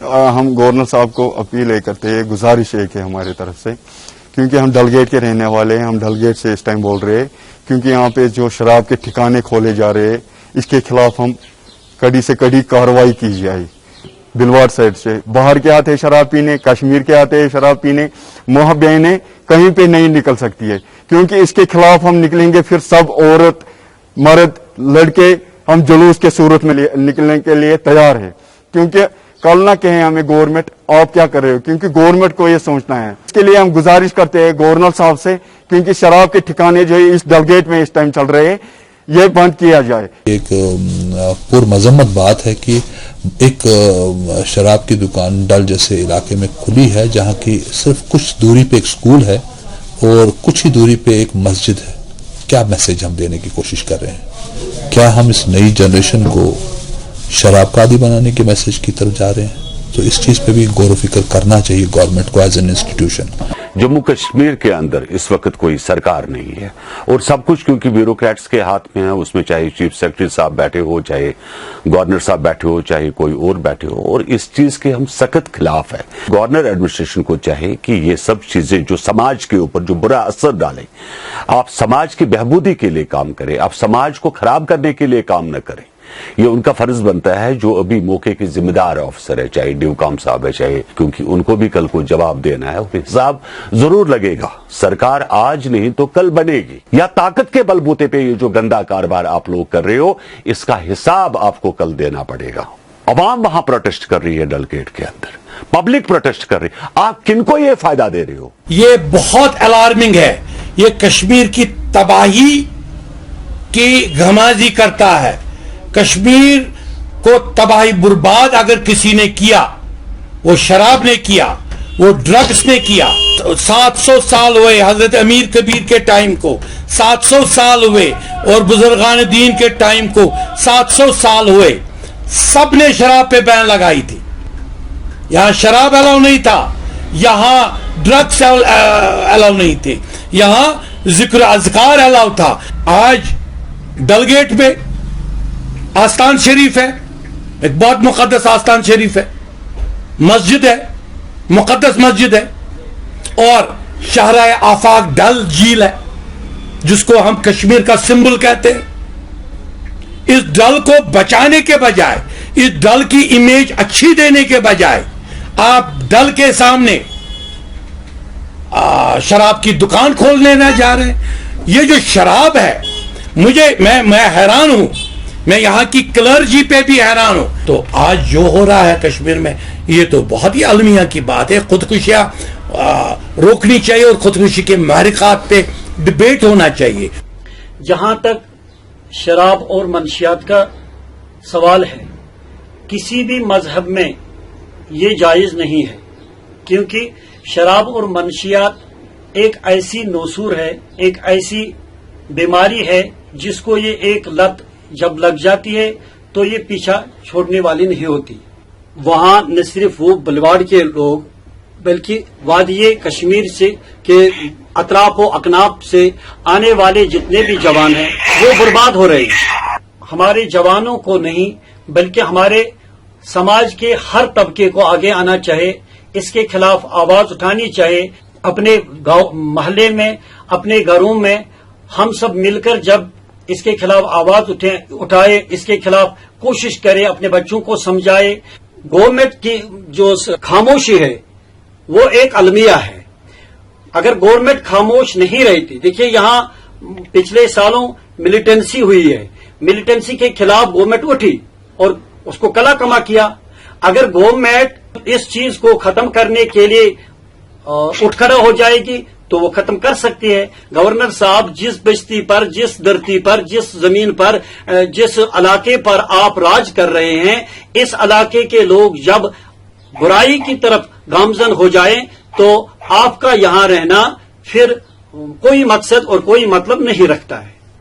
हम गवर्नर साहब को अपील ये करते हैं, गुजारिश एक है हमारी तरफ से, क्योंकि हम डलगेट के रहने वाले हैं, हम डलगेट से इस टाइम बोल रहे हैं, क्योंकि यहाँ पे जो शराब के ठिकाने खोले जा रहे हैं इसके खिलाफ हम कड़ी से कड़ी कार्रवाई की जाए। बिलवाड़ साइड से बाहर के आते हैं शराब पीने, कश्मीर के आते हैं शराब पीने, मोह बहनें कहीं पे नहीं निकल सकती है, क्योंकि इसके खिलाफ हम निकलेंगे फिर सब औरत मर्द लड़के हम जुलूस के सूरत में निकलने के लिए तैयार है। क्योंकि कल ना कहें हमें गवर्नमेंट आप क्या कर रहे हो, क्योंकि गवर्नमेंट को ये सोचना है। इसके लिए हम गुजारिश करते हैं गवर्नर साहब से, क्योंकि शराब के ठिकाने जो इस डलगेट में इस टाइम चल रहे हैं ये बंद किया जाए। एक पुरमजम्मत बात है कि एक शराब की दुकान डल जैसे इलाके में खुली है, जहां की सिर्फ कुछ दूरी पे एक स्कूल है और कुछ ही दूरी पे एक मस्जिद है। क्या मैसेज हम देने की कोशिश कर रहे हैं? क्या हम इस नई जनरेशन को शराब का आदी बनाने के मैसेज की तरफ जा रहे हैं? तो इस चीज पे भी गौर व फिक्र करना चाहिए गवर्नमेंट को as an institution. Jammu Kashmir के अंदर इस वक्त कोई सरकार नहीं है और सब कुछ क्योंकि ब्यूरोक्रेट्स के हाथ में है, उसमें चाहे चीफ सेक्रेटरी साहब बैठे हो, चाहे गवर्नर साहब बैठे हो, चाहे कोई और बैठे हो, और इस चीज के हम सख्त खिलाफ है। गवर्नर एडमिनिस्ट्रेशन को चाहे कि ये सब चीजें जो समाज के ऊपर जो बुरा असर डालें, आप समाज की बहबूदी के लिए काम करें, आप समाज को खराब करने के लिए काम न करें। ये उनका फर्ज बनता है जो अभी मौके के जिम्मेदार ऑफिसर है, चाहे ड्यूकाम साहब है, चाहे, क्योंकि उनको भी कल को जवाब देना है और हिसाब जरूर लगेगा। सरकार आज नहीं तो कल बनेगी, या ताकत के बलबूते पे ये जो गंदा कारोबार आप लोग कर रहे हो इसका हिसाब आपको कल देना पड़ेगा। अवाम वहां प्रोटेस्ट कर रही है, डलगेट के अंदर पब्लिक प्रोटेस्ट कर रही है, आप किनको ये फायदा दे रहे हो? ये बहुत अलार्मिंग है। ये कश्मीर की तबाही की घमाजी करता है। कश्मीर को तबाही बर्बाद अगर किसी ने किया, वो शराब ने किया, वो ड्रग्स ने किया। 700 साल हुए हजरत अमीर कबीर के टाइम को, 700 साल हुए और बुजुर्गान दीन के टाइम को 700 साल हुए। सब ने शराब पे बैन लगाई थी। यहां शराब अलाउ नहीं था, यहां ड्रग्स अलाउ नहीं थे, यहां जिक्र अज़कार अलाउ था। आज डलगेट में आस्थान शरीफ है, एक बहुत मुकद्दस आस्थान शरीफ है, मस्जिद है, मुकद्दस मस्जिद है, और शहर आफाक डल झील है जिसको हम कश्मीर का सिंबल कहते हैं। इस डल को बचाने के बजाय, इस डल की इमेज अच्छी देने के बजाय आप डल के सामने शराब की दुकान खोलने न जा रहे हैं। ये जो शराब है, मैं हैरान हूं, मैं यहां की क्लर्जी पे भी हैरान हूं। तो आज जो हो रहा है कश्मीर में, ये तो बहुत ही अलमिया की बात है। खुदकुशियां रोकनी चाहिए और खुदकुशी के महरिकात पे डिबेट होना चाहिए। जहां तक शराब और मंशियात का सवाल है, किसी भी मजहब में ये जायज नहीं है, क्योंकि शराब और मंशियात एक ऐसी नौसूर है, एक ऐसी बीमारी है जिसको ये एक लत जब लग जाती है तो ये पीछा छोड़ने वाली नहीं होती। वहां न सिर्फ वो बिलवाड़ के लोग, बल्कि वादिये कश्मीर से के अतराफ व अकनाफ से आने वाले जितने भी जवान हैं वो बर्बाद हो रहे हैं। हमारे जवानों को नहीं बल्कि हमारे समाज के हर तबके को आगे आना चाहिए, इसके खिलाफ आवाज उठानी चाहिए। अपने गांव मोहल्ले में, अपने घरों में हम सब मिलकर जब इसके खिलाफ आवाज उठाए, इसके खिलाफ कोशिश करें, अपने बच्चों को समझाए। गवर्नमेंट की जो खामोशी है वो एक अलमिया है। अगर गवर्नमेंट खामोश नहीं रहती, देखिए यहां पिछले सालों मिलिटेंसी हुई है, मिलिटेंसी के खिलाफ गवर्नमेंट उठी और उसको कला कमा किया। अगर गवर्नमेंट इस चीज को खत्म करने के लिए उठ खड़ा हो जाएगी तो वो खत्म कर सकती है। गवर्नर साहब, जिस बस्ती पर, जिस धरती पर, जिस जमीन पर, जिस इलाके पर आप राज कर रहे हैं, इस इलाके के लोग जब बुराई की तरफ गामजन हो जाएं तो आपका यहां रहना फिर कोई मकसद और कोई मतलब नहीं रखता है।